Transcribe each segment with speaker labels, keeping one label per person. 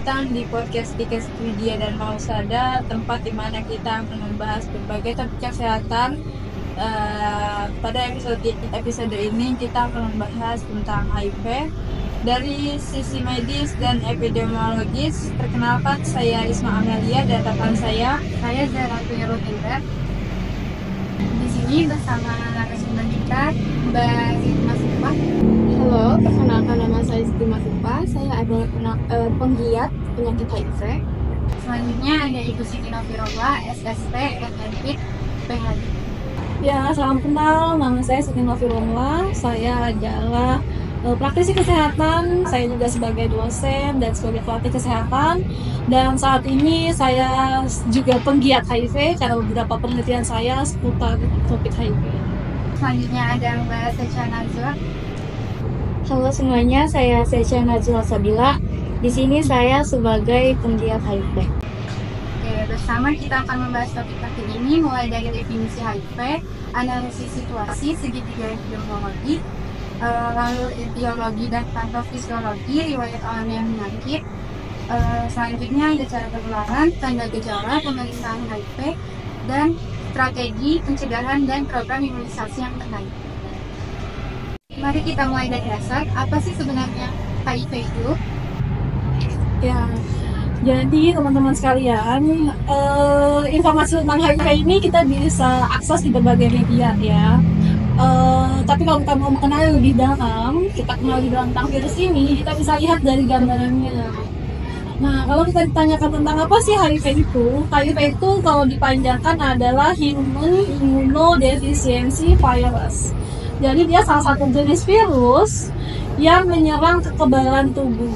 Speaker 1: datang di podcast Dikes Widya dan Mausada, tempat di mana kita akan membahas berbagai topik kesehatan. Pada episode ini kita akan membahas tentang HIV dari sisi medis dan epidemiologis. Perkenalkan, saya Risma Amelia dan rekan saya Zara Tuyarutindra. Di sini bersama narasumber kita, Mbak Siti Masifah.
Speaker 2: Halo, perkenalkan nama saya Siti Masifah. Saya adalah penggiat penyakit HIV.
Speaker 1: Selanjutnya ada Ibu Siti Novirola, SST, FNP, PhD.
Speaker 2: Ya, salam kenal. Nama saya Siti Novirola. Saya adalah praktisi kesehatan. Saya juga sebagai dosen dan sebagai pelatih kesehatan. Dan saat ini saya juga penggiat HIV karena beberapa penelitian saya seputar topik HIV.
Speaker 1: Selanjutnya ada Mbak Secha Nazwa.
Speaker 2: Halo semuanya, saya Secha Nazwa Sabila. Di sini saya sebagai penggiat HIV.
Speaker 1: Oke, bersama kita akan membahas topik kali ini mulai dari definisi HIV, analisis situasi, segitiga epidemiologi, lalu etiologi dan patofisiologi, riwayat alamiah penyakit. Selanjutnya ada cara penularan, tanda gejala, pemeriksaan HIV, dan strategi pencegahan dan program imunisasi yang terkait. Mari kita mulai dari dasar. Apa sih sebenarnya HIV itu?
Speaker 2: Ya, jadi teman-teman sekalian, informasi tentang HIV ini kita bisa akses di berbagai media ya. Tapi kalau kita mau mengenal lebih dalam, kita kenal lebih dalam tentang virus ini, kita bisa lihat dari gambarannya. Nah, kalau kita ditanyakan tentang apa sih HIV itu? HIV itu kalau dipanjangkan adalah Human Immunodeficiency Virus. Jadi dia salah satu jenis virus yang menyerang kekebalan tubuh.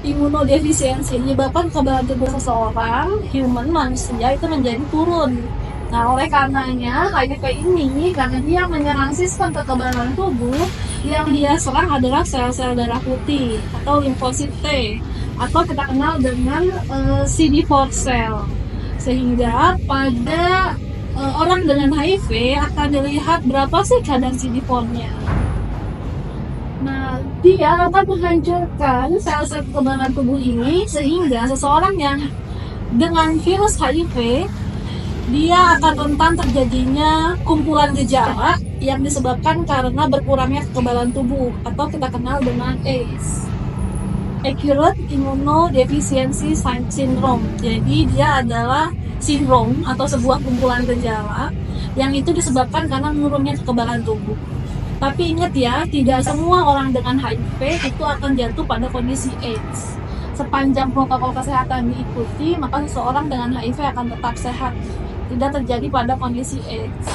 Speaker 2: Imunodefisiensi menyebabkan kekebalan tubuh seseorang, human, manusia itu menjadi turun. Nah, oleh karenanya HIV ini, karena dia menyerang sistem kekebalan tubuh, yang dia serang adalah sel-sel darah putih atau limfosit T, atau kita kenal dengan CD4 cell. Sehingga pada orang dengan HIV akan dilihat berapa sih kadar CD4-nya. Nah, dia akan menghancurkan sel-sel kekebalan tubuh ini sehingga seseorang yang dengan virus HIV dia akan rentan terjadinya kumpulan gejala yang disebabkan karena berkurangnya kekebalan tubuh atau kita kenal dengan AIDS, Acute Immunodeficiency Syndrome. Jadi dia adalah sindrom atau sebuah kumpulan gejala yang itu disebabkan karena menurunnya kekebalan tubuh. Tapi ingat ya, tidak semua orang dengan HIV itu akan jatuh pada kondisi AIDS. Sepanjang protokol kesehatan diikuti, maka seseorang dengan HIV akan tetap sehat, tidak terjadi pada kondisi AIDS.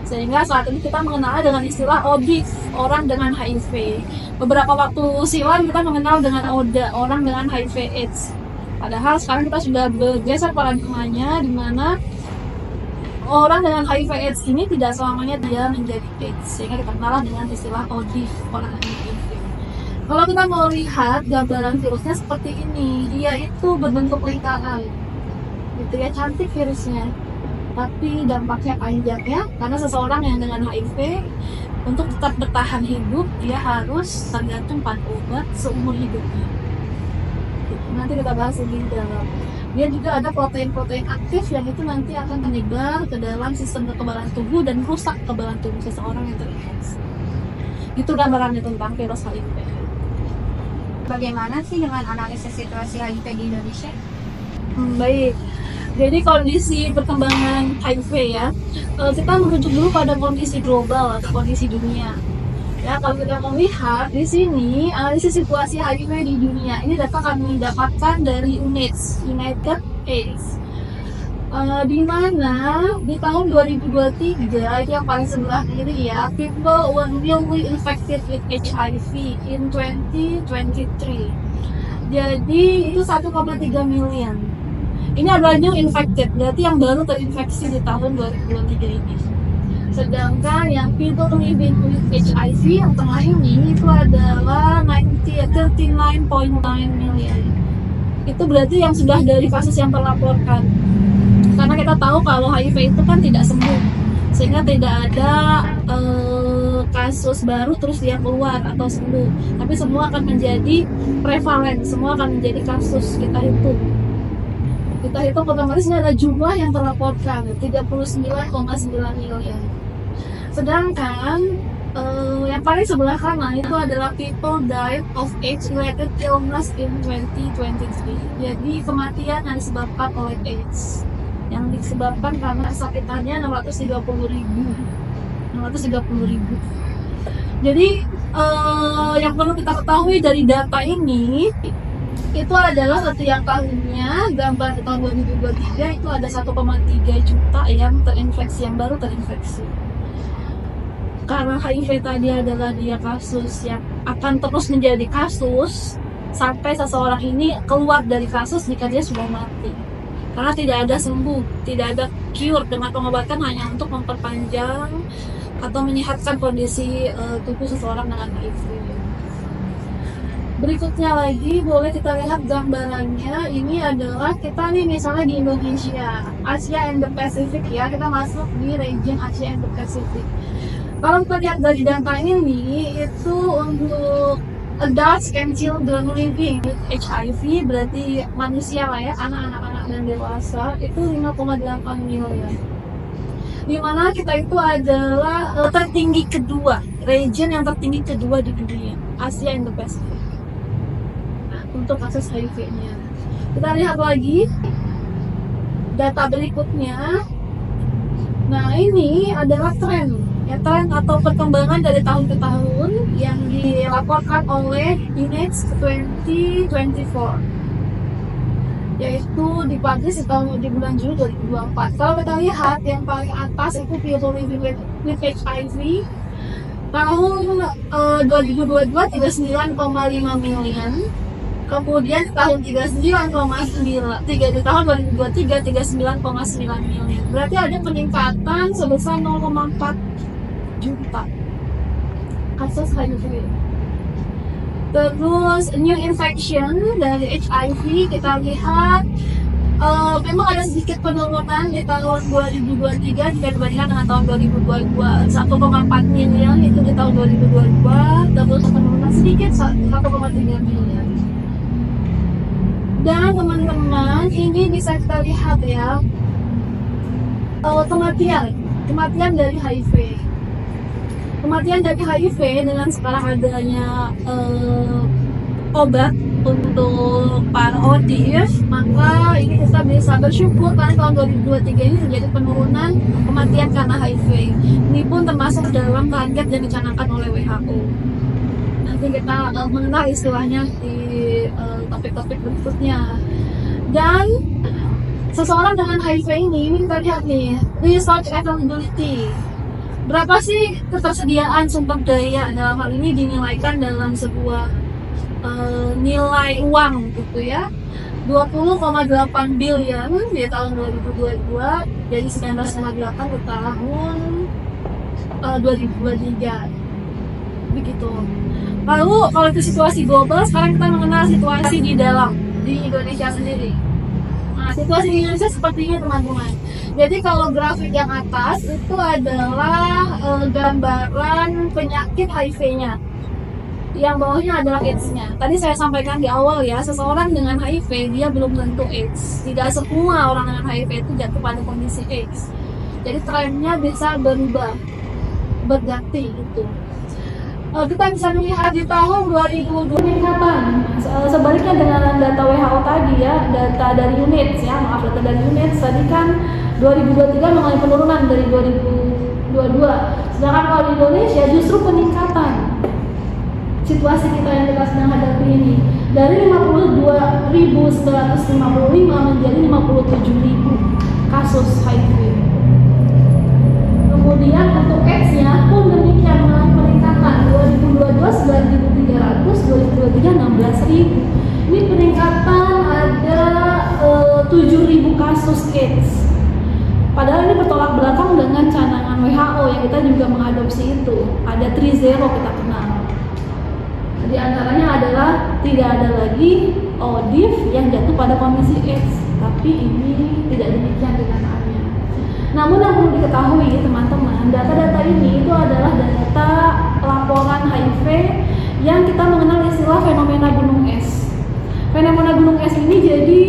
Speaker 2: Sehingga saat ini kita mengenal dengan istilah ODIF, orang dengan HIV. Beberapa waktu silam kita mengenal dengan ODA, orang dengan HIV AIDS. Padahal sekarang kita sudah bergeser paradigmanya di mana orang dengan HIV AIDS ini tidak selamanya dia menjadi AIDS, sehingga kita kenal dengan istilah ODIF, orang dengan HIV. Kalau kita mau lihat gambaran virusnya seperti ini, dia itu berbentuk lingkaran, gitu ya, cantik virusnya. Tapi dampaknya panjang ya, karena seseorang yang dengan HIV untuk tetap bertahan hidup dia harus tergantung pada obat seumur hidupnya. Nanti kita bahas lebih dalam. Dia juga ada protein-protein aktif yang itu nanti akan menyebar ke dalam sistem kekebalan tubuh dan merusak kekebalan tubuh seseorang yang terinfeksi. Itu gambarannya tentang virus HIV.
Speaker 1: Bagaimana sih dengan analisis situasi HIV di Indonesia?
Speaker 2: Baik. Jadi kondisi perkembangan HIV ya, kita merujuk dulu pada kondisi global atau kondisi dunia. Ya, kalau kita melihat di sini analisis situasi HIV di dunia ini data kami dapatkan dari UNAIDS, United AIDS. Di mana di tahun 2023 itu yang paling sebelah kiri ya, people were newly infected with HIV in 2023. Jadi itu 1,3 million. Ini adalah new infected, berarti yang baru terinfeksi di tahun 2023 ini. Sedangkan yang people living with HIV yang tengah ini itu adalah 39.9 million. Itu berarti yang sudah dari kasus yang terlaporkan. Karena kita tahu kalau HIV itu kan tidak sembuh, sehingga tidak ada kasus baru terus dia keluar atau sembuh, tapi semua akan menjadi prevalen, semua akan menjadi kasus. Kita hitung otomatis ada jumlah yang terlaporkan 39,9 miliar. Sedangkan yang paling sebelah kanan itu adalah people died of AIDS-related illness in 2023. Jadi kematian yang disebabkan oleh AIDS, yang disebabkan karena kesakitannya 630.000. Jadi yang perlu kita ketahui dari data ini itu adalah setiap tahunnya, gambar tahun 2023 itu ada 1,3 juta yang terinfeksi, yang baru terinfeksi. Karena HIV tadi adalah dia kasus yang akan terus menjadi kasus sampai seseorang ini keluar dari kasus jika dia sudah mati. Karena tidak ada sembuh, tidak ada cure dengan pengobatan hanya untuk memperpanjang atau menyehatkan kondisi tubuh seseorang dengan HIV. Berikutnya lagi boleh kita lihat gambarannya. Ini adalah kita nih misalnya di Indonesia, Asia and the Pacific ya, kita masuk di region Asia and the Pacific. Kalau kita lihat dari data ini, itu untuk adults and children living with HIV, berarti manusia lah ya, anak-anak dan dewasa, itu 5,8 miliar. Dimana kita itu adalah tertinggi kedua, region yang tertinggi kedua di dunia, Asia and the Pacific, untuk kasus HIV-nya. Kita lihat lagi data berikutnya. Nah, ini adalah tren atau perkembangan dari tahun ke tahun yang dilaporkan oleh UNAIDS 2024, yaitu dipublish di bulan Juli 2024. Kalau kita lihat yang paling atas itu people living with HIV tahun 2022 39,5 miliar. Kemudian tahun 39,9, di tahun 2023 39,9 miliar. Berarti ada peningkatan sebesar 0,4 juta kasus HIV. Terus new infection dari HIV kita lihat memang ada sedikit penurunan di tahun 2023 jika dibandingkan dengan tahun 2022. 1,4 miliar itu di tahun 2022, terus penurunan sedikit 1,3 miliar. Dan teman-teman, ini bisa kita lihat ya, kematian dari HIV. Kematian dari HIV dengan sekarang adanya obat untuk para ODIF, maka ini kita bisa bersyukur karena tahun 2023 ini terjadi penurunan kematian karena HIV. Ini pun termasuk dalam target yang dicanangkan oleh WHO. Nanti kita mengenal istilahnya di topik-topik berikutnya. Dan seseorang dengan HIV ini kita lihat nih, research availability. Berapa sih ketersediaan sumber daya, dalam hal ini dinilaikan dalam sebuah nilai uang gitu ya, 20,8 billion di tahun 2022, jadi 19,8 di tahun 2023 begitu. Lalu kalau itu situasi global, sekarang kita mengenal situasi di Indonesia sendiri. Nah, situasi di Indonesia seperti ini teman-teman. Jadi kalau grafik yang atas itu adalah gambaran penyakit HIV-nya, yang bawahnya adalah AIDS-nya. Tadi saya sampaikan di awal ya, seseorang dengan HIV dia belum tentu AIDS. Tidak semua orang dengan HIV itu jatuh pada kondisi AIDS. Jadi trennya bisa berubah, berganti gitu. Kita bisa melihat di tahun 2020 peningkatan. Sebaliknya dengan data WHO tadi ya, data dari UNAIDS ya, data dari UNAIDS tadi kan 2023 mengalami penurunan dari 2022. Sedangkan kalau di Indonesia justru peningkatan. Situasi kita yang kita sedang hadapi ini dari 52.955 menjadi 57.000 kasus HIV. Kemudian untuk AIDS-nya pun demikian, mengalami peningkatan 2022 9.300, 2023 16.000. Ini peningkatan ada 7.000 kasus AIDS. Padahal ini bertolak belakang dengan canangan WHO yang kita juga mengadopsi itu. Ada 3-0 kita kenal. Di antaranya adalah tidak ada lagi ODIF yang jatuh pada kondisi AIDS, tapi ini tidak demikian kenyataannya. Namun yang perlu diketahui teman-teman, data-data ini itu adalah data laporan HIV yang kita mengenal istilah fenomena gunung es. Fenomena gunung es ini jadi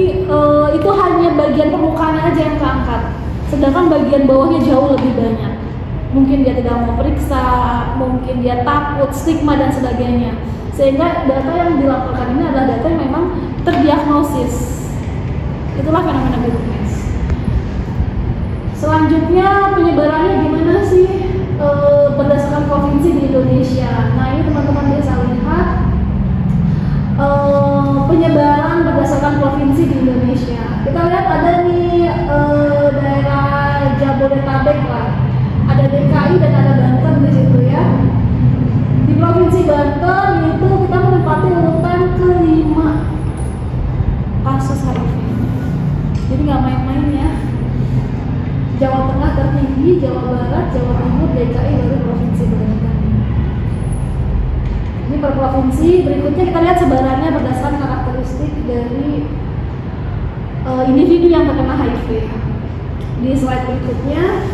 Speaker 2: itu hanya bagian permukaannya aja yang keangkat, sedangkan bagian bawahnya jauh lebih banyak. Mungkin dia tidak mau periksa, mungkin dia takut, stigma dan sebagainya. Sehingga data yang dilaporkan ini adalah data yang memang terdiagnosis. Itulah fenomena gunung es. Selanjutnya penyebarannya gimana sih berdasarkan provinsi di Indonesia? Nah ini teman-teman bisa lihat penyebaran berdasarkan provinsi di Indonesia. Kita lihat ada nih daerah Jabodetabek lah. Ada DKI dan ada Banten di situ ya. Di provinsi Banten itu kita menempati urutan ke-5 kasus HIV. Jadi nggak main-main ya. Jawa Tengah tertinggi, Jawa Barat, Jawa Timur, DKI, baru provinsi Banten. Ini per provinsi. Berikutnya kita lihat sebarannya berdasarkan karakteristik dari individu yang terkena HIV. Di slide berikutnya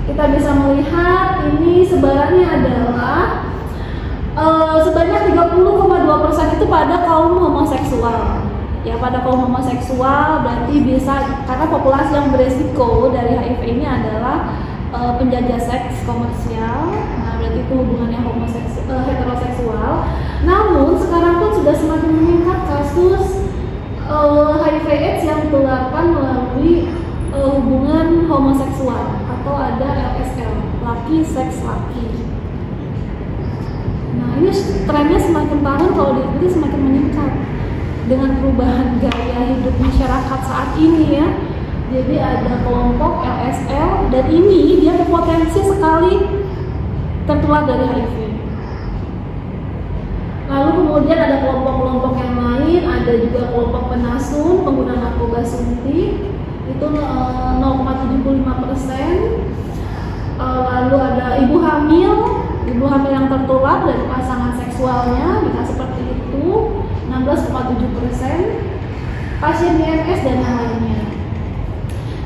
Speaker 2: kita bisa melihat ini sebarannya adalah sebanyak 30,2% itu pada kaum homoseksual. Ya, pada kaum homoseksual berarti bisa, karena populasi yang beresiko dari HIV ini adalah penjajah seks komersial. Nah, berarti itu hubungannya heteroseksual. Namun sekarang pun sudah semakin meningkat kasus HIV/AIDS yang ditularkan melalui hubungan homoseksual atau ada LSL, laki seks laki. Nah, ini trennya semakin tahun kalau diikuti semakin meningkat dengan perubahan gaya hidup masyarakat saat ini ya. Jadi ada kelompok LSL dan ini dia berpotensi sekali tertular dari HIV. Lalu kemudian ada kelompok-kelompok yang lain, ada juga kelompok penasun, pengguna narkoba suntik itu 0,75%. Lalu ada ibu hamil yang tertular dari pasangan seksualnya, bisa seperti itu 16,7%. Pasien IMS dan yang lainnya.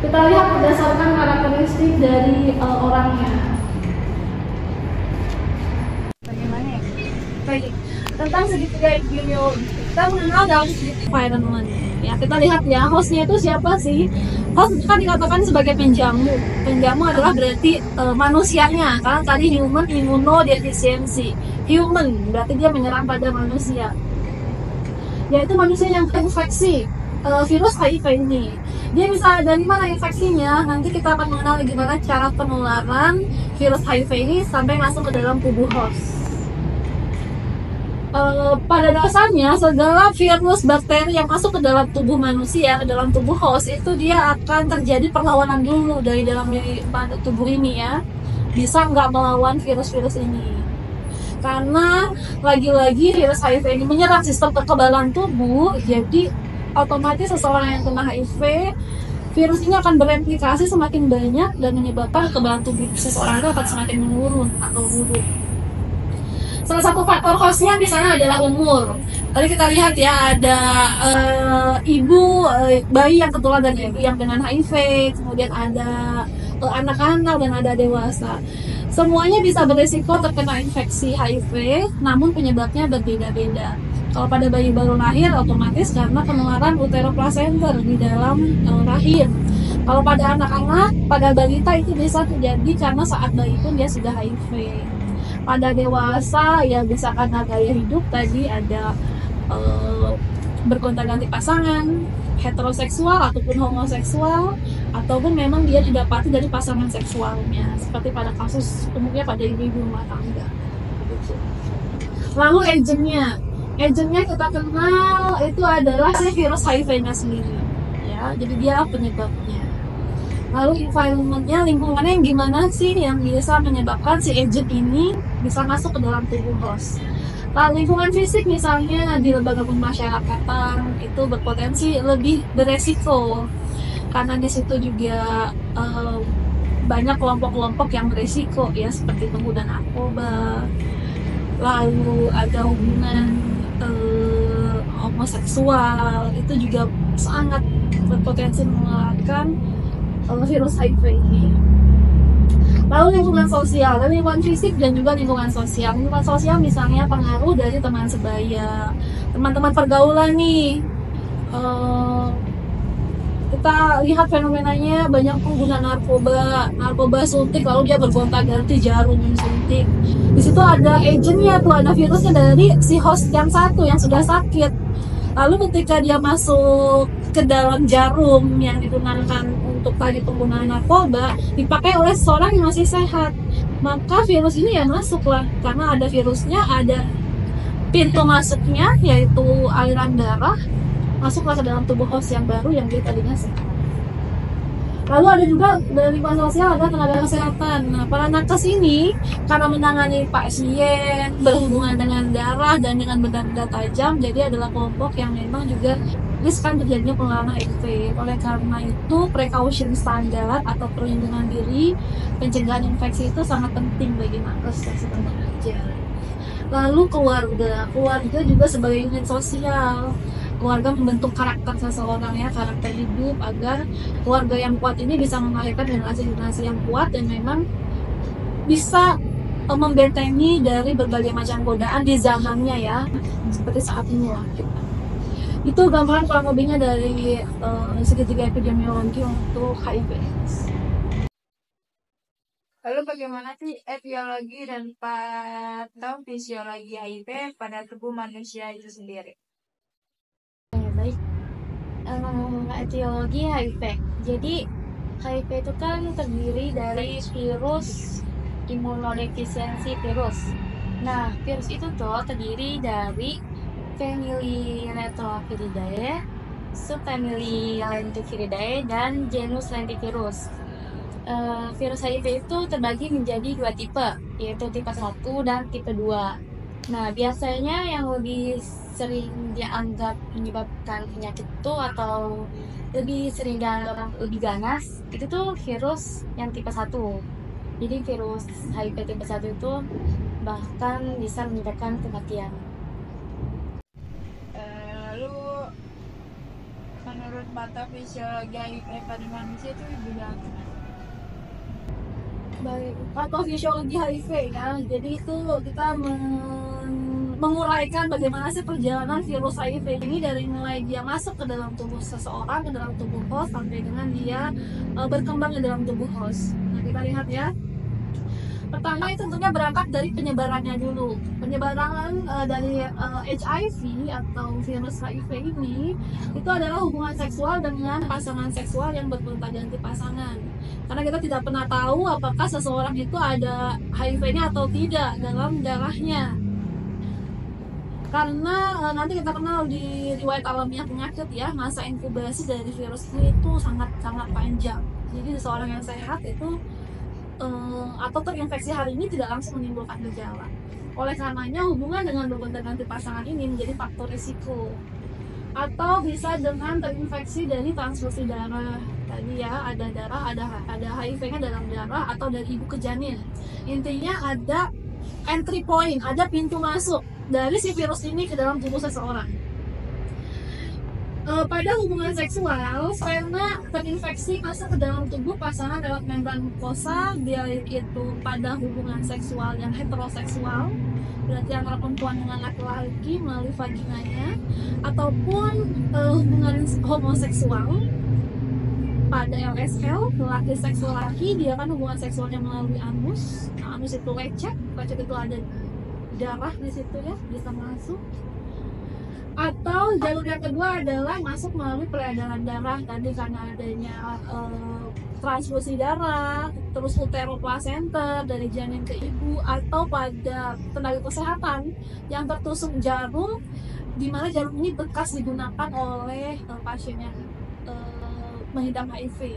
Speaker 2: Kita lihat berdasarkan karakteristik dari orangnya.
Speaker 1: Bagaimana ya? Baik, tentang segitiga epidemiologi kita mengenal dalam segitiga environment. Ya, kita lihat ya, hostnya itu siapa sih? Host kan dikatakan sebagai penjamu. Penjamu adalah berarti manusianya. Karena tadi human immunodeficiency. Human berarti dia menyerang pada manusia. Yaitu manusia yang terinfeksi virus HIV ini. Dia bisa dari mana infeksinya? Nanti kita akan mengenal gimana cara penularan virus HIV ini sampai masuk ke dalam tubuh host. Pada dasarnya segala virus bakteri yang masuk ke dalam tubuh manusia, ke dalam tubuh host itu dia akan terjadi perlawanan dulu dari dalam diri tubuh ini ya. Bisa nggak melawan virus-virus ini? Karena lagi-lagi virus HIV ini menyerang sistem kekebalan tubuh, jadi otomatis seseorang yang kena HIV, virus ini akan bereplikasi semakin banyak dan menyebabkan kekebalan tubuh seseorang itu akan semakin menurun atau buruk. Salah satu faktor hostnya misalnya adalah umur. Tadi kita lihat ya ada bayi yang tertular dari ibu yang dengan HIV, kemudian ada anak-anak dan ada dewasa. Semuanya bisa berisiko terkena infeksi HIV, namun penyebabnya berbeda-beda. Kalau pada bayi baru lahir, otomatis karena penularan uteroplasenter di dalam rahim. Kalau pada anak-anak, pada balita itu bisa terjadi karena saat bayi pun dia sudah HIV. Pada dewasa ya bisa karena gaya hidup tadi ada bergonta-ganti pasangan, heteroseksual ataupun homoseksual, ataupun memang dia didapati dari pasangan seksualnya, seperti pada kasus umumnya pada ibu-ibu rumah tangga. Lalu agentnya kita kenal itu adalah si virus HIV-nya sendiri, ya. Jadi dia penyebabnya. Lalu environment-nya, lingkungannya yang gimana sih yang bisa menyebabkan si agent ini bisa masuk ke dalam tubuh host. Lalu lingkungan fisik misalnya di lembaga pemasyarakatan itu berpotensi lebih beresiko karena di situ juga banyak kelompok-kelompok yang beresiko ya, seperti pengguna narkoba, lalu ada hubungan homoseksual, itu juga sangat berpotensi menularkan
Speaker 2: virus HIV ini. Lalu lingkungan sosial, dan lingkungan fisik dan juga lingkungan sosial. Lingkungan sosial misalnya pengaruh dari teman sebaya, teman-teman pergaulan nih. Kita lihat fenomenanya banyak pengguna narkoba suntik, lalu dia bergonta-ganti jarum suntik. Di situ ada agentnya tuh, ada virusnya dari si host yang satu yang sudah sakit. Lalu ketika dia masuk ke dalam jarum yang digunakan untuk tadi penggunaan narkoba dipakai oleh seorang yang masih sehat, maka virus ini ya masuklah, karena ada virusnya, ada pintu masuknya yaitu aliran darah, masuklah ke dalam tubuh host yang baru yang dia tadinya sehat. Lalu ada juga dari lingkungan sosial, ada tenaga kesehatan. Nah, para nakes ini karena menangani pasien berhubungan dengan darah dan dengan benda-benda tajam, jadi adalah kelompok yang memang juga riskan terjadinya penularan HIV. Oleh karena itu, precaution standar atau perlindungan diri, pencegahan infeksi itu sangat penting bagi nakes yang sedang bekerja. Lalu keluarga juga sebagai unit sosial. Keluarga membentuk karakter seseorang ya, karakter hidup, agar keluarga yang kuat ini bisa melahirkan generasi-generasi yang kuat dan memang bisa membentengi dari berbagai macam godaan di zamannya ya, seperti saat ini lah kita. Itu gambaran kurang lebihnya dari segitiga epidemiologi untuk HIV.
Speaker 1: Lalu bagaimana sih etiologi dan patofisiologi HIV pada tubuh manusia itu sendiri?
Speaker 3: Baik, etiologi HIV. Jadi HIV itu kan terdiri dari virus imunodefisiensi virus. Nah, virus itu tuh terdiri dari family Retrovirridae, subfamily Lentiviridae, dan genus Lentivirus. Virus HIV itu terbagi menjadi dua tipe, yaitu tipe 1 dan tipe 2. Nah, biasanya yang lebih sering dianggap menyebabkan penyakit itu atau lebih sering dianggap lebih ganas, itu tuh virus yang tipe 1. Jadi virus HIV tipe 1 itu bahkan bisa menyebabkan kematian.
Speaker 1: Lalu menurut patofisiologi HIV pada manusia itu bagaimana?
Speaker 2: Baik, patofisiologi HIV ya. Jadi itu kita menguraikan bagaimana sih perjalanan virus HIV ini dari mulai dia masuk ke dalam tubuh seseorang, ke dalam tubuh host, sampai dengan dia berkembang ke dalam tubuh host. Nah, kita lihat ya. Pertama itu tentunya berangkat dari penyebarannya dulu. Penyebaran dari HIV atau virus HIV ini itu adalah hubungan seksual dengan pasangan seksual yang bergonta-ganti pasangan. Karena kita tidak pernah tahu apakah seseorang itu ada HIV-nya atau tidak dalam darahnya. Karena nanti kita kenal di riwayat alamiah penyakit ya, masa inkubasi dari virus ini itu sangat-sangat panjang. Jadi seseorang yang sehat itu atau terinfeksi hari ini tidak langsung menimbulkan gejala. Oleh karenanya hubungan dengan bergonta-ganti pasangan ini menjadi faktor risiko. Atau bisa dengan terinfeksi dari transfusi darah. Tadi ya, ada darah, ada HIV-nya dalam darah atau dari ibu ke janin. Intinya ada entry point, ada pintu masuk dari si virus ini ke dalam tubuh seseorang. Pada hubungan seksual, sperma terinfeksi masuk ke dalam tubuh pasangan lewat membran mukosa, baik itu pada hubungan seksual yang heteroseksual, berarti antara perempuan dengan laki-laki melalui vaginanya, ataupun hubungan homoseksual pada LSL, laki seksual laki, dia kan hubungan seksualnya melalui anus. Nah, anus itu lecet itu ada darah di situ ya, bisa masuk. Atau jalur yang kedua adalah masuk melalui peredaran darah, tadi karena adanya transfusi darah, terus uteroplasenta dari janin ke ibu, atau pada tenaga kesehatan yang tertusuk jarum, di mana jarum ini bekas digunakan oleh pasien yang mengidap HIV.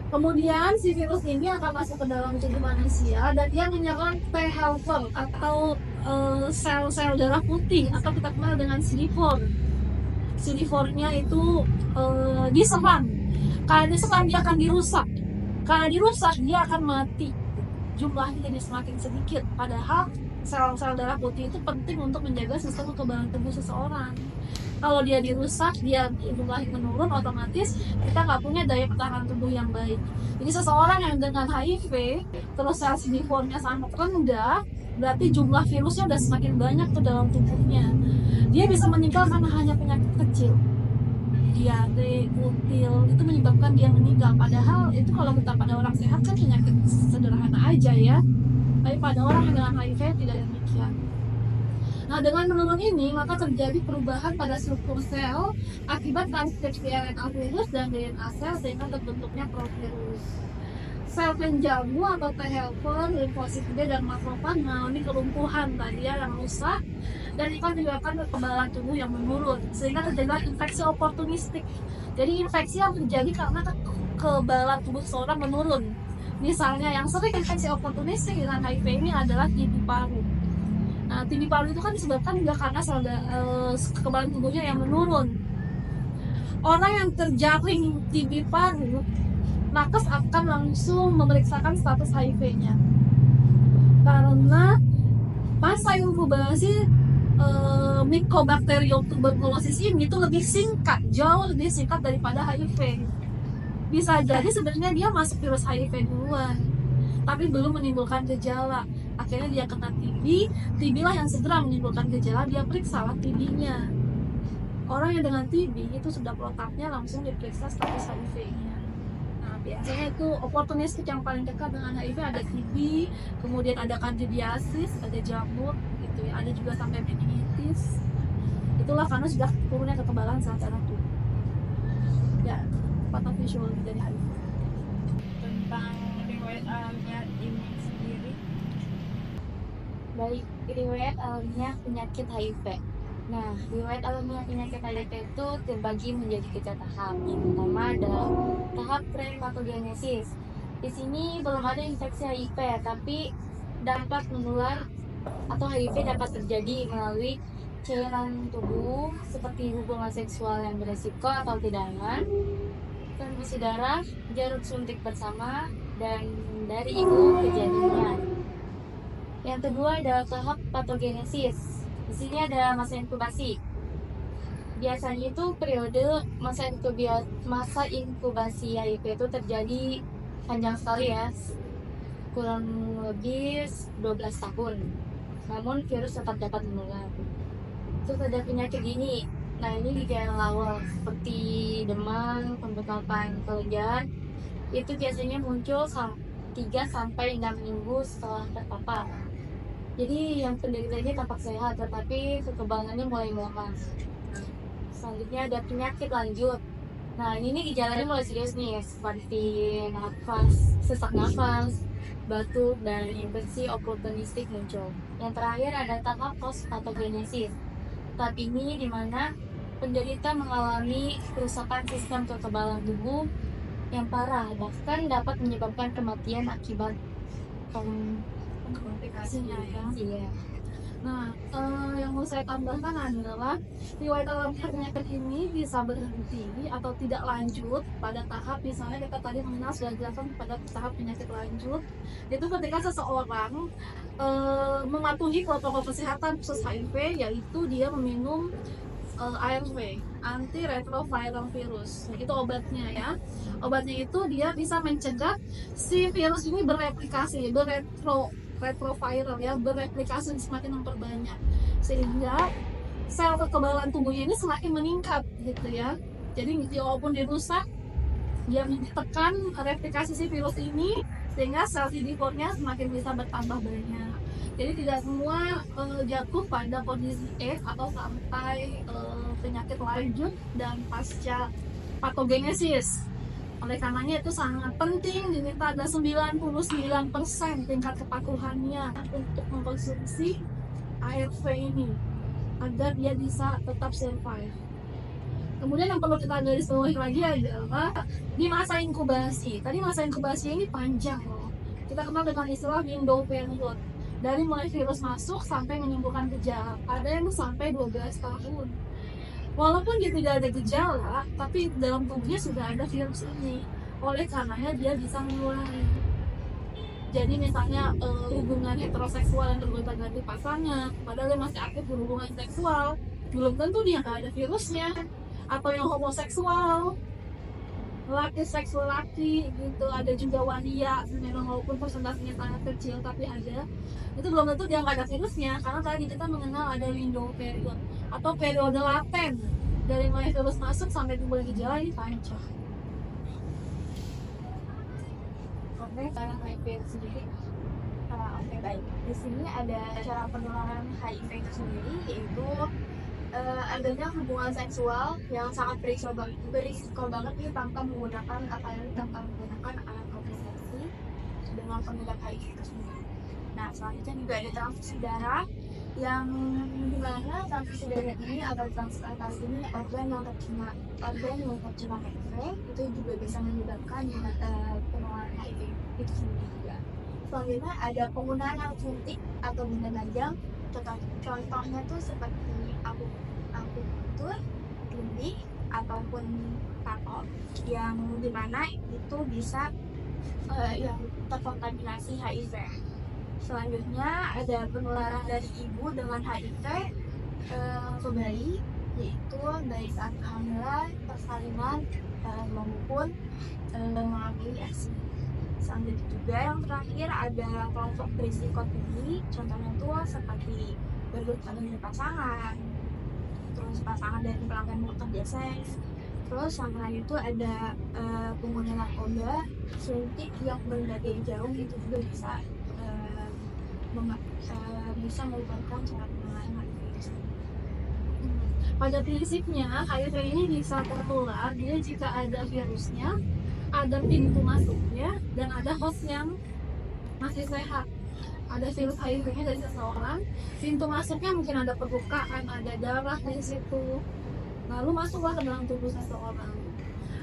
Speaker 2: Kemudian si virus ini akan masuk ke dalam tubuh manusia dan dia menyerang T helper atau sel-sel darah putih atau kita kenal dengan CD4. CD4-nya itu diserang. Karena diserang dia akan dirusak. Karena dirusak dia akan mati. Jumlahnya jadi semakin sedikit. Padahal sel-sel darah putih itu penting untuk menjaga sistem kekebalan tubuh seseorang. Kalau dia dirusak, dia jumlahnya menurun, otomatis kita nggak punya daya pertahanan tubuh yang baik. Jadi seseorang yang dengan HIV terus sel CD4-nya sangat rendah, berarti jumlah virusnya udah semakin banyak tuh dalam tubuhnya. Dia bisa meninggal karena hanya penyakit kecil, diare, kutil, itu menyebabkan dia meninggal. Padahal itu kalau kita pada orang sehat kan penyakit sederhana aja ya, tapi pada orang yang dengan HIV tidak demikian. Nah, dengan menurun ini, maka terjadi perubahan pada struktur sel akibat transkripsi RNA virus dan DNA sel sehingga terbentuknya provirus. Sel penjamu atau T helper, limfosit B dan makrofag mengalami kelumpuhan tadi ya yang rusak dan ini menyebabkan kekebalan tubuh yang menurun sehingga terjadi infeksi oportunistik. Jadi infeksi yang terjadi karena kekebalan tubuh seseorang menurun. Misalnya yang sering infeksi oportunistik dengan HIV ini adalah TB paru. Nah, TB paru itu kan disebabkan juga karena kekebalan tubuhnya yang menurun. Orang yang terjaring TB paru, nakes akan langsung memeriksakan status HIV-nya. Karena masa inkubasi Mycobacterium tuberculosis ini tuh lebih singkat, jauh lebih singkat daripada HIV. Bisa jadi sebenarnya dia masuk virus HIV duluan, tapi belum menimbulkan gejala. Akhirnya dia kena TB lah yang segera menimbulkan gejala, dia periksa lah TB-nya. Orang yang dengan TB itu sudah protapnya langsung diperiksa status HIV-nya. Nah, biasanya itu oportunistik yang paling dekat dengan HIV ada TB, kemudian ada candidiasis, ada jamur, gitu ya, ada juga sampai meningitis. Itulah karena sudah turunnya kekebalan sel darah tubuh. Ya, patofisiologi dari HIV.
Speaker 1: Tentang riwayat alamnya ini sendiri.
Speaker 3: Baik, riwayat alamiah penyakit HIV. Nah, riwayat alamiah penyakit HIV itu terbagi menjadi 3 tahap. Yang pertama adalah tahap pre-patogenesis. Di sini belum ada infeksi HIV, tapi dapat menular atau HIV dapat terjadi melalui cairan tubuh seperti hubungan seksual yang beresiko atau tindakan, transfusi darah, jarum suntik bersama, dan dari ibu ke janinnya. Yang kedua adalah tahap patogenesis. Di sini ada masa inkubasi. Biasanya itu periode masa inkubasi HIV itu terjadi panjang sekali ya, kurang lebih 12 tahun. Namun virus tetap dapat menular. Terus ada penyakit ini. Nah, ini gejala awal seperti demam, pembekakan kelenjar. Itu biasanya muncul 3-6 minggu setelah terpapar. Jadi yang penderitanya tampak sehat, tetapi kekebalannya mulai melemah. Selanjutnya ada penyakit lanjut. Nah, ini gejalanya mulai serius nih, seperti sesak nafas, batuk, dan infeksi oportunistik muncul. Yang terakhir ada tahap post-patogenesis. Tahap ini di mana penderita mengalami kerusakan sistem kekebalan tubuh yang parah, bahkan dapat menyebabkan kematian akibat
Speaker 2: komplikasinya ya.
Speaker 3: Iya.
Speaker 2: Nah, yang mau saya tambahkan adalah riwayat alamiah penyakit ini bisa berhenti atau tidak lanjut pada tahap, misalnya kita tadi mengenal sudah jelaskan pada tahap penyakit lanjut itu ketika seseorang mematuhi protokol kesehatan khusus HIV, yaitu dia meminum ARV, antiretroviral virus. Nah, itu obatnya ya. Obatnya itu dia bisa mencegah si virus ini bereplikasi, retroviral ya, bereplikasi semakin memperbanyak sehingga sel kekebalan tubuhnya ini semakin meningkat gitu ya. Jadi walaupun dirusak, dia ditekan replikasi si virus ini sehingga sel CD4-nya semakin bisa bertambah banyak. Jadi tidak semua jatuh pada kondisi AIDS atau sampai penyakit lanjut dan pasca patogenesis. Oleh karenanya itu sangat penting diminta ada 99% tingkat kepatuhannya untuk mengkonsumsi ARV ini agar dia bisa tetap survive. Kemudian yang perlu kita garis bawahi lagi adalah di masa inkubasi. Tadi masa inkubasi ini panjang loh. Kita kenal dengan istilah window period. Dari mulai virus masuk sampai menimbulkan gejala. Ada yang sampai 12 tahun. Walaupun dia tidak ada gejala, tapi dalam tubuhnya sudah ada virus ini. Oleh karenanya dia bisa menulari. Jadi misalnya hubungan heteroseksual yang tergonta-ganti pasangan, padahal dia masih aktif berhubungan seksual, belum tentu dia nggak ada virusnya. Atau yang homoseksual, laki seks laki gitu, ada juga waria, memang walaupun persentasenya sangat kecil tapi ada, itu belum tentu dia nggak ada virusnya, karena tadi kita mengenal ada window period atau periode laten dari mulai virus masuk sampai timbul gejala ini panjang.
Speaker 3: Oke, sekarang HIV itu sendiri. Oke, baik. Di sini ada cara penularan HIV itu sendiri, yaitu adanya hubungan seksual yang sangat berisiko banget nih tanpa menggunakan alat kontrasepsi dengan pengidap HIV itu sendiri. Nah, selanjutnya juga ada transfusi darah yang dimana transfusi darah ini atau transplantasi ini organ yang terkena HIV itu juga bisa menyebabkan penularan HIV itu sendiri juga. Selanjutnya ada penggunaan alat suntik atau benda tajam. Contohnya tuh seperti akupunktur, klinik ataupun tato yang dimana itu bisa yang terkontaminasi HIV. Selanjutnya ada penularan dari ibu dengan HIV ke bayi, yaitu dari saat kehamilan, persalinan maupun melalui ASI. Selanjutnya juga yang terakhir ada kelompok berisiko tinggi, contohnya tuh seperti berhubungan pasangan, terus pasangan dari pelanggan bekerja seks, terus yang lain itu ada pengguna narkoba, suntik yang berbagai jarum itu juga bisa menyebabkan cara penularan HIV itu.
Speaker 2: Pada prinsipnya HIV ini bisa tertular dia jika ada virusnya, ada pintu masuknya, dan ada host yang masih sehat. Ada virus HIV-nya dari seseorang, pintu masuknya mungkin ada perlukaan, ada darah di situ, lalu masuklah ke dalam tubuh seseorang.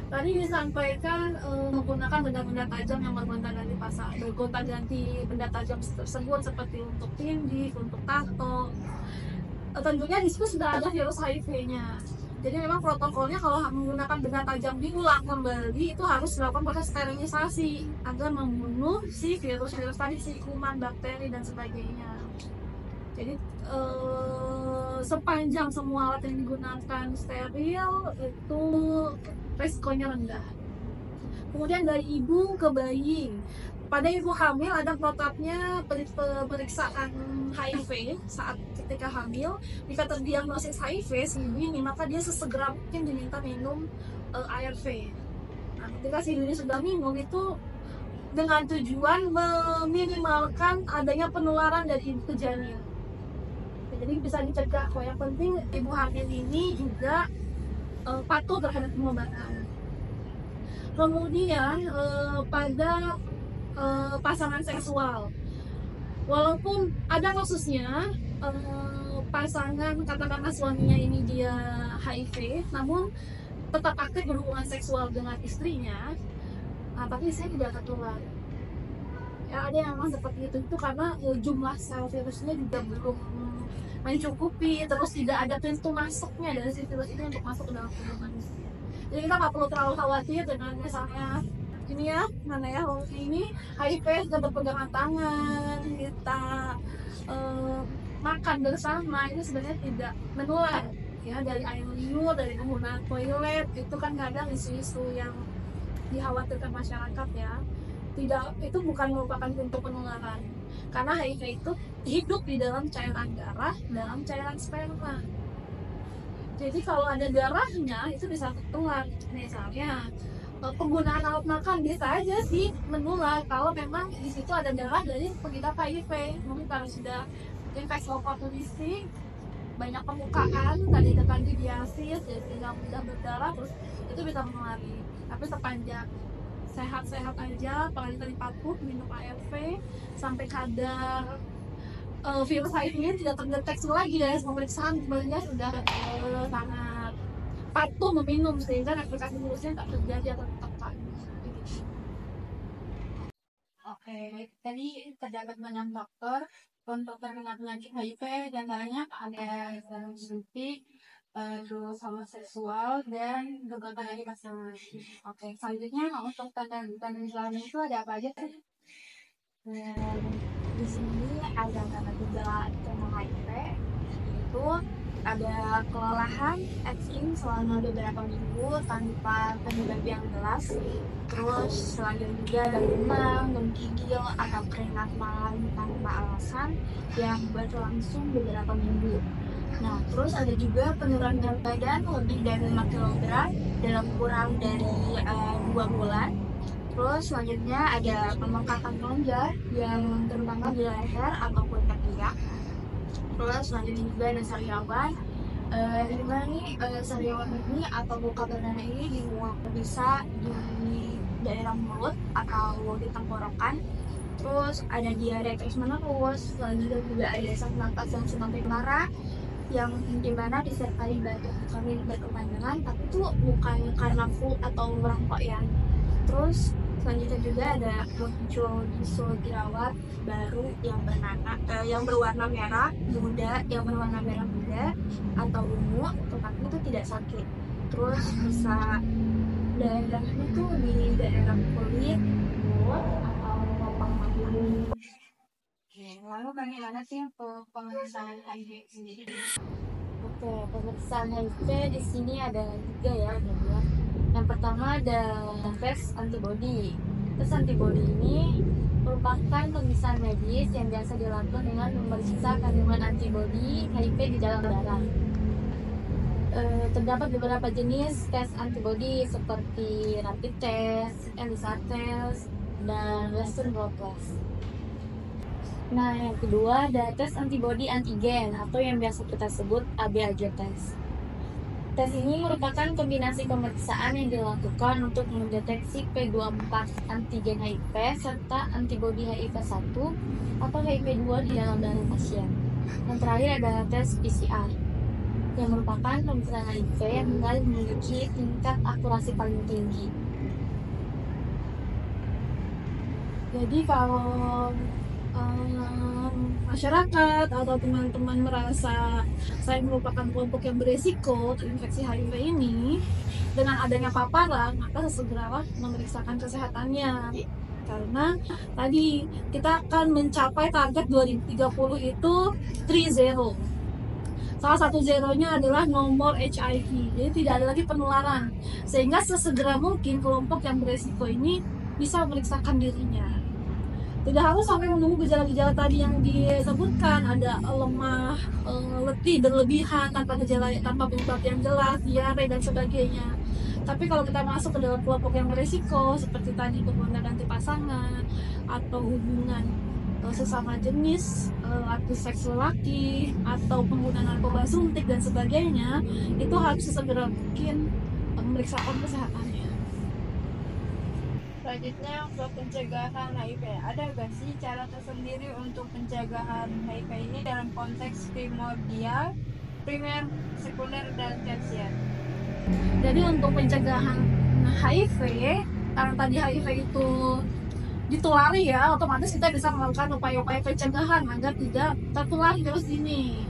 Speaker 2: Tadi disampaikan menggunakan benda-benda tajam yang bergonta-ganti benda tajam tersebut seperti untuk tindik, untuk tato. Tentunya di situ sudah ada virus HIV-nya. Jadi memang protokolnya kalau menggunakan benda tajam diulang kembali itu harus dilakukan proses sterilisasi agar membunuh si virus-virus tadi, si kuman, bakteri dan sebagainya. Jadi sepanjang semua alat yang digunakan steril itu resikonya rendah. Kemudian dari ibu ke bayi, pada ibu hamil ada protapnya pemeriksaan HIV saat ketika hamil. Jika terdiagnosis HIV si ibu ini, maka dia sesegera mungkin diminta minum ARV. Nah, ketika si ibu ini sudah minum itu dengan tujuan meminimalkan adanya penularan dari ibu ke janin. Jadi bisa dicegah. Yang penting ibu hamil ini juga patuh terhadap pengobatan. Kemudian pada pasangan seksual, walaupun ada kasusnya pasangan katakanlah suaminya ini dia HIV, namun tetap aktif berhubungan seksual dengan istrinya, tapi istrinya tidak tertular. Ya, ada yang memang seperti itu karena jumlah sel virusnya juga belum mencukupi, terus tidak ada pintu masuknya dari si virus itu untuk masuk ke dalam tubuh manusia. Jadi kita nggak perlu terlalu khawatir dengan misalnya ini ya, mana ya, ini HIV sudah berpegangan tangan, kita makan bersama, ini sebenarnya tidak menular ya, dari air liur, dari penggunaan toilet, itu kan kadang isu-isu yang dikhawatirkan masyarakat ya. Tidak, itu bukan merupakan pintu penularan, karena HIV itu hidup di dalam cairan darah, dalam cairan sperma. Jadi kalau ada darahnya itu bisa tertular. Misalnya penggunaan alat makan bisa aja sih menular kalau memang di situ ada darah dari pengidap HIV. Mungkin kalau sudah infeksi oportunistik, banyak permukaan, tadi ada kandidiasis, jadi nggak mudah berdarah, terus itu bisa menulari. Tapi sepanjang sehat-sehat aja, apalagi tadi patuh minum ARV sampai kadar virus HIV tidak terdeteksi lagi dari pemeriksaan, sebenarnya sudah sangat patuh meminum sehingga replikasi virusnya tak terjadi atau tertekan.
Speaker 1: Oke, tadi terdapat banyak faktor untuk terkena penyakit HIV, dan antaranya ada suntik, terus homoseksual, dan bergonta dari pasangan. Oke, selanjutnya untuk tanda-tanda gejala itu ada apa aja sih?
Speaker 3: Dan di sini ada tanda gejala terkena HIV, yaitu ada kelelahan ekstrim selama beberapa minggu tanpa penyebab yang jelas. Terus selanjutnya juga ada demam, menggigil, atau keringat malam tanpa alasan yang berlangsung beberapa minggu. Nah, terus ada juga penurunan berat badan lebih dari 5 kg dalam kurang dari 2 bulan. Terus selanjutnya ada pembengkakan kelenjar yang terutama di leher ataupun ketiak. Terus selanjutnya juga ada sariawan. Di mana nih sariawan ini atau luka perdana ini bisa di daerah mulut atau di tenggorokan. Terus ada diare terus menerus. Selanjutnya juga ada sesak napas yang semakin parah, yang dimana disertai batuk kering berkepanjangan, tapi itu bukan karena flu atau merokok ya. Terus selanjutnya juga ada muncul bisul jerawat baru yang berwarna merah muda, atau ungu, tetapi itu tidak sakit. Terus bisa daerahnya tuh di daerah kulit, mulut, atau lubang madu.
Speaker 1: Oke, lalu bagaimana sih pemeriksaan HIV sendiri?
Speaker 3: Oke, pemeriksaan HIV di sini ada 3 ya, ada 2. Yang pertama ada tes antibody. Tes antibody ini merupakan pemeriksaan medis yang biasa dilakukan dengan memeriksa kandungan antibody HIV di dalam darah. Terdapat beberapa jenis tes antibody seperti rapid test, ELISA test, dan Western blot test. Nah, yang kedua ada tes antibody antigen atau yang biasa kita sebut ABAG test. Tes ini merupakan kombinasi pemeriksaan yang dilakukan untuk mendeteksi P24 antigen HIV serta antibody HIV1 atau HIV2 di dalam darah pasien. Yang terakhir ada tes PCR yang merupakan pemeriksaan HIV yang memiliki tingkat akurasi paling tinggi.
Speaker 2: Jadi kalau masyarakat atau teman-teman merasa saya merupakan kelompok yang beresiko terinfeksi HIV ini, dengan adanya paparan, maka segeralah memeriksakan kesehatannya. Karena tadi kita akan mencapai target 2030 itu 3-0. Salah satu zeronya adalah nomor HIV, jadi tidak ada lagi penularan. Sehingga sesegera mungkin kelompok yang beresiko ini bisa memeriksakan dirinya. Tidak harus sampai menunggu gejala-gejala tadi yang disebutkan, ada lemah, letih berlebihan tanpa gejala, tanpa penyebab yang jelas, diare dan sebagainya. Tapi kalau kita masuk ke dalam kelompok yang beresiko seperti tadi hubungan anti pasangan atau hubungan sesama jenis, aktif seks lelaki atau penggunaan narkoba suntik dan sebagainya, itu harus segera mungkin memeriksakan kesehatannya.
Speaker 1: Selanjutnya untuk pencegahan HIV, ada nggak sih cara tersendiri untuk pencegahan HIV ini dalam konteks primordial, primer, sekunder, dan tersier?
Speaker 2: Jadi untuk pencegahan HIV, karena tadi HIV itu ditulari ya, otomatis kita bisa melakukan upaya-upaya pencegahan agar tidak tertular virus ini.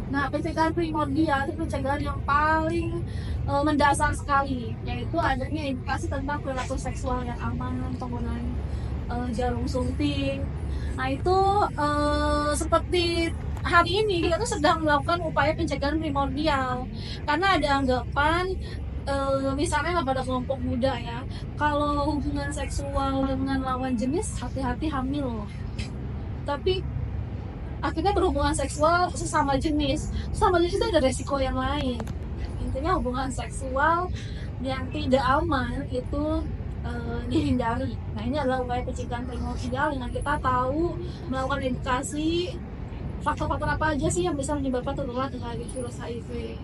Speaker 2: Nah, pencegahan primordial itu pencegahan yang paling mendasar sekali, yaitu adanya edukasi tentang perilaku seksual yang aman, penggunaan jarum suntik. Nah, itu seperti hari ini kita tuh sedang melakukan upaya pencegahan primordial, karena ada anggapan misalnya pada kelompok muda ya, kalau hubungan seksual dengan lawan jenis hati-hati hamil. Tapi akhirnya berhubungan seksual sesama jenis itu ada resiko yang lain. Intinya hubungan seksual yang tidak aman itu dihindari. Nah, ini adalah upaya pencegahan primordial dengan kita tahu melakukan edukasi faktor-faktor apa aja sih yang bisa menyebabkan tertular dengan virus HIV.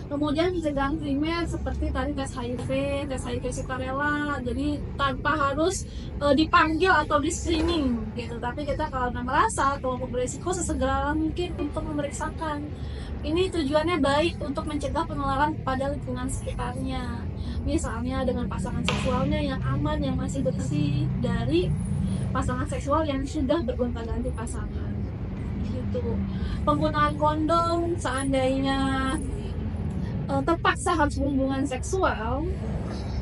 Speaker 2: Kemudian pencegahan primer seperti tadi tes HIV sukarela, jadi tanpa harus dipanggil atau di screening gitu. Tapi kita kalau merasa kelompok berisiko sesegera mungkin untuk memeriksakan. Ini tujuannya baik untuk mencegah penularan pada lingkungan sekitarnya. Misalnya dengan pasangan seksualnya yang aman, yang masih bersih dari pasangan seksual yang sudah bergonta-ganti pasangan. Gitu. Penggunaan kondom seandainya terpaksa harus berhubungan seksual,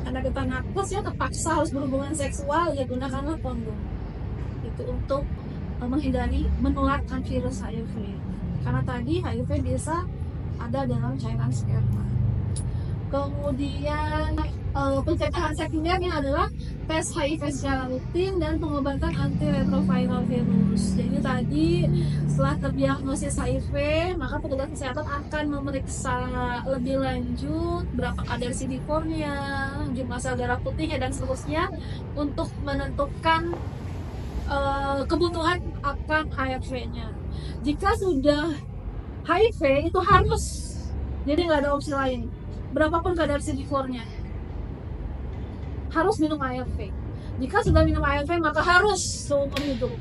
Speaker 2: karena kita nakes ya terpaksa harus berhubungan seksual, ya gunakanlah kondom itu untuk menghindari menularkan virus HIV. karena tadi HIV bisa ada dalam cairan sperma. Kemudian pencegahan sekunernya adalah tes HIV secara rutin dan pengobatan antiretroviral virus. Jadi tadi setelah terdiagnosis HIV, maka petugas kesehatan akan memeriksa lebih lanjut berapa kadar CD4-nya, jumlah sel darah putihnya dan seterusnya untuk menentukan kebutuhan akan HIV-nya. Jika sudah HIV itu harus, jadi nggak ada opsi lain. Berapapun kadar CD4-nya harus minum ARV. Jika sudah minum ARV maka harus seumur hidup.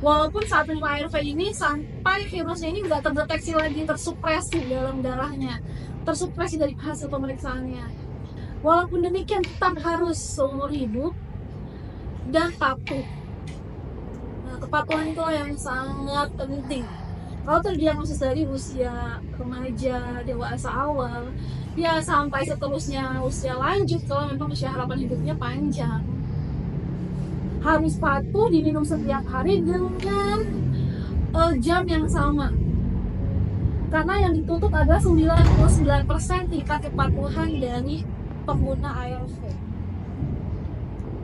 Speaker 2: Walaupun saat minum ARV ini sampai virusnya ini nggak terdeteksi lagi, tersupresi dalam darahnya, tersupresi dari hasil pemeriksaannya. Walaupun demikian tetap harus seumur hidup dan patuh. Nah, kepatuhan itu yang sangat penting. Kalau terdiagnosis dari usia remaja, dewasa awal, ya sampai seterusnya usia lanjut, kalau memang usia harapan hidupnya panjang, harus patuh, diminum setiap hari dengan jam yang sama. Karena yang dituntut adalah 99% tingkat kepatuhan dari pengguna ARV.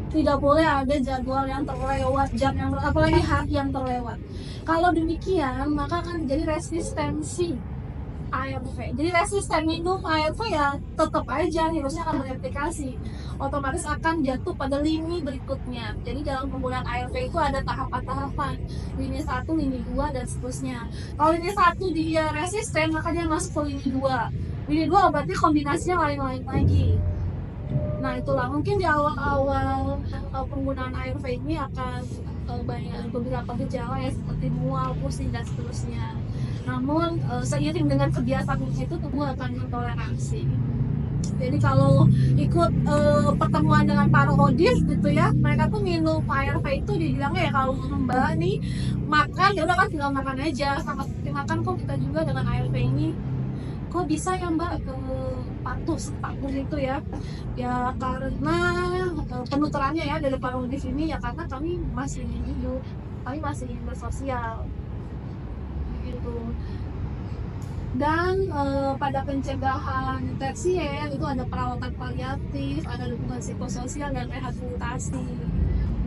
Speaker 2: Tidak boleh ada jadwal yang terlewat, jam yang apalagi hari yang terlewat. Kalau demikian maka akan jadi resistensi ARV. Jadi resisten minum ARV ya tetap aja virusnya akan bereplikasi, otomatis akan jatuh pada lini berikutnya. Jadi dalam penggunaan ARV itu ada tahapan-tahapan, lini 1, lini 2 dan seterusnya. Kalau lini 1 dia resisten maka dia masuk ke lini 2. Lini 2 berarti kombinasinya lain-lain lagi. Nah itulah mungkin di awal-awal penggunaan ARV ini akan banyak beberapa gejala ya seperti mual, pusing dan seterusnya. Namun seiring dengan kebiasaan itu tubuh akan mentoleransi. Jadi kalau ikut pertemuan dengan para hodis gitu ya, mereka tuh minum ARV itu dibilangnya ya kalau mbak nih makan ya udah kan tinggal makan aja, sama seperti makan kok kita juga dengan ARV ini. Kok bisa ya mbak patuh itu ya karena penuturannya ya dari para hodis ini ya karena kami masih ingin hidup, kami masih ingin bersosial gitu. Dan pada pencegahan tersier itu ada perawatan paliatif, ada dukungan psikososial dan rehabilitasi.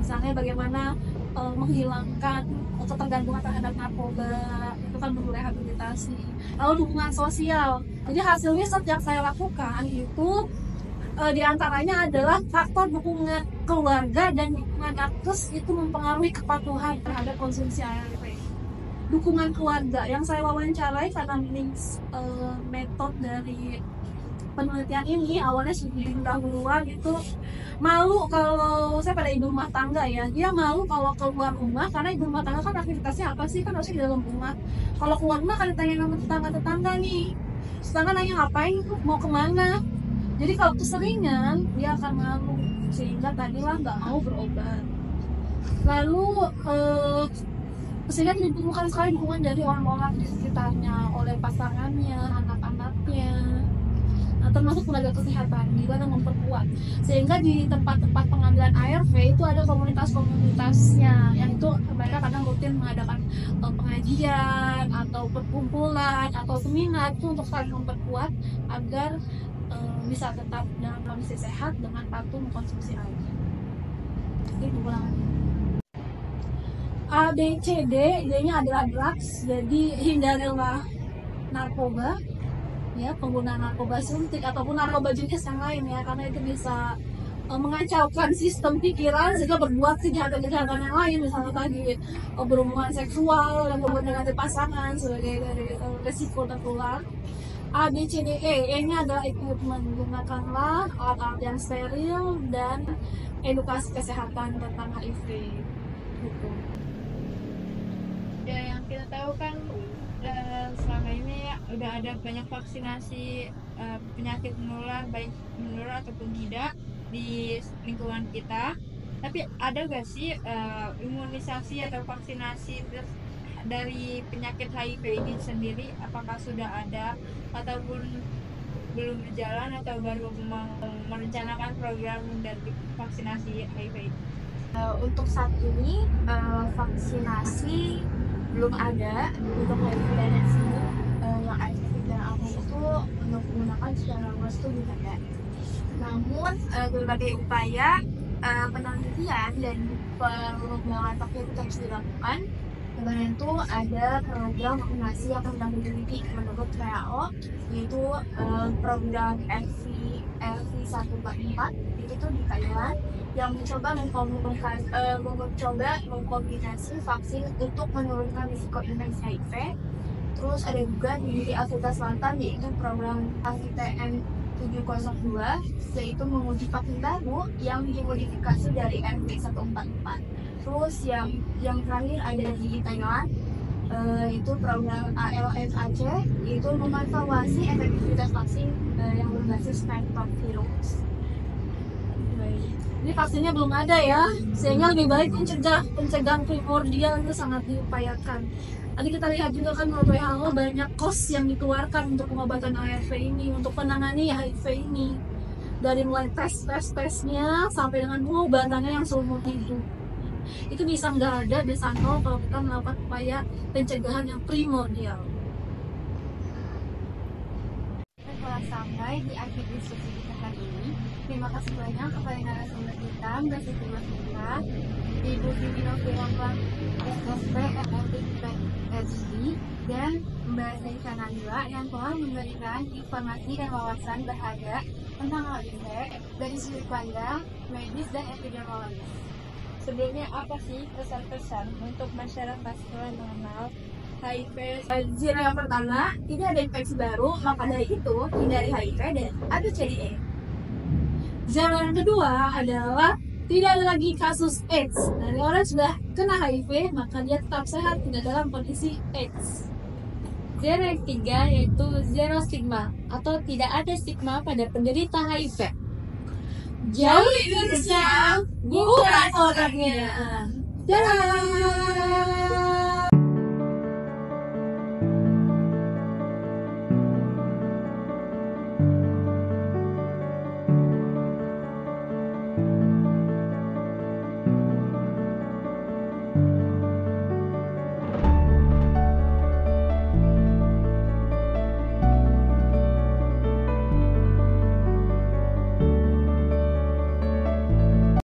Speaker 2: Misalnya bagaimana menghilangkan ketergantungan terhadap narkoba, itu kan perlu rehabilitasi. Lalu dukungan sosial. Jadi hasil riset yang saya lakukan itu diantaranya adalah faktor dukungan keluarga dan dukungan nakes itu mempengaruhi kepatuhan terhadap konsumsi ARV. Dukungan keluarga yang saya wawancarai karena ini metode dari penelitian ini awalnya sudah dahuluan itu malu kalau saya pada ibu rumah tangga ya, dia malu kalau keluar rumah karena ibu rumah tangga kan aktivitasnya apa sih, kan harusnya di dalam rumah. Kalau keluar rumah kan ditanya sama tetangga nih, tetangga nanya ngapain, mau kemana. Jadi kalau keseringan dia akan malu sehingga tadilah nggak mau berobat. Lalu sehingga dibutuhkan sekali dukungan dari orang-orang di sekitarnya, oleh pasangannya, anak-anaknya, termasuk tenaga kesehatan juga yang memperkuat. Sehingga di tempat-tempat pengambilan ARV itu ada komunitas-komunitasnya yang itu mereka kadang rutin mengadakan pengajian atau perkumpulan atau seminar itu untuk saling memperkuat agar bisa tetap dalam kondisi sehat dengan patuh mengkonsumsi ARV. Jadi pengulangannya A, B, C, D, D-nya adalah drugs, jadi hindarilah narkoba, ya penggunaan narkoba suntik ataupun narkoba jenis yang lain ya, karena itu bisa mengacaukan sistem pikiran sehingga berbuat kejahatan-kejahatan yang lain, misalnya tadi berhubungan seksual dan berhubungan dengan pasangan sebagai resiko tertular. A, B, C, D, E, E-nya adalah equipment, gunakanlah alat-alat yang steril dan edukasi kesehatan tentang HIV gitu.
Speaker 1: Ya yang kita tahu kan selama ini udah ada banyak vaksinasi penyakit menular, baik menular ataupun tidak di lingkungan kita. Tapi ada gak sih imunisasi atau vaksinasi dari penyakit HIV ini sendiri? Apakah sudah ada ataupun belum berjalan atau baru merencanakan program dari vaksinasi HIV ini?
Speaker 3: Untuk saat ini vaksinasi belum ada untuk HIV dan AIDS ini. Yang AIDS dan AIDS itu untuk menggunakan secara luas itu belum ada. Namun berbagai upaya penelitian dan pengembangan vaksin terus dilakukan. Kemarin itu ada program vaksinasi yang sedang diteliti menurut WHO, yaitu program LV144 itu tuh di Thailand yang mencoba mengkombinasi vaksin untuk menurunkan risiko infeksi HIV. Terus ada juga di Afrika Selatan yaitu program AVTN 702 yaitu menguji vaksin baru yang dimodifikasi dari MV144. Terus yang terakhir ada di Thailand itu program ALSAC yaitu mengevaluasi efektivitas vaksin yang berbasis spike virus.
Speaker 2: Ini vaksinnya belum ada ya, sehingga lebih baik pencegahan primordial itu sangat diupayakan. Tadi kita lihat juga kan menurut WHO banyak cost yang dikeluarkan untuk pengobatan HIV ini, untuk menangani HIV ini. Dari mulai tesnya sampai dengan pengobatannya yang seumur hidup. Itu bisa nggak ada, bisa nol kalau kita melakukan upaya pencegahan yang primordial.
Speaker 1: Telah sampai di akhir diskusi kita hari ini. Terima kasih banyak kepada narasumber kita, Mbak Siti Masita, Ibu Vivi Novira, SSP, RRT, PhD, dan Mbak Zaisa Nabila yang telah memberikan informasi dan wawasan berharga tentang HIV dari sudut pandang medis dan epidemiologis.
Speaker 3: Sebelumnya apa sih pesan-pesan untuk masyarakat setelah mengenal HIV?
Speaker 2: Zero yang pertama, tidak ada infeksi baru, maka dari itu hindari HIV dan ABCDE. Zero yang kedua adalah tidak ada lagi kasus AIDS. Dari orang sudah kena HIV, maka dia tetap sehat, tidak dalam kondisi AIDS.
Speaker 3: Zero yang ketiga yaitu zero stigma atau tidak ada stigma pada penderita HIV.
Speaker 2: Jauh virusnya, bukan orangnya. Dadah!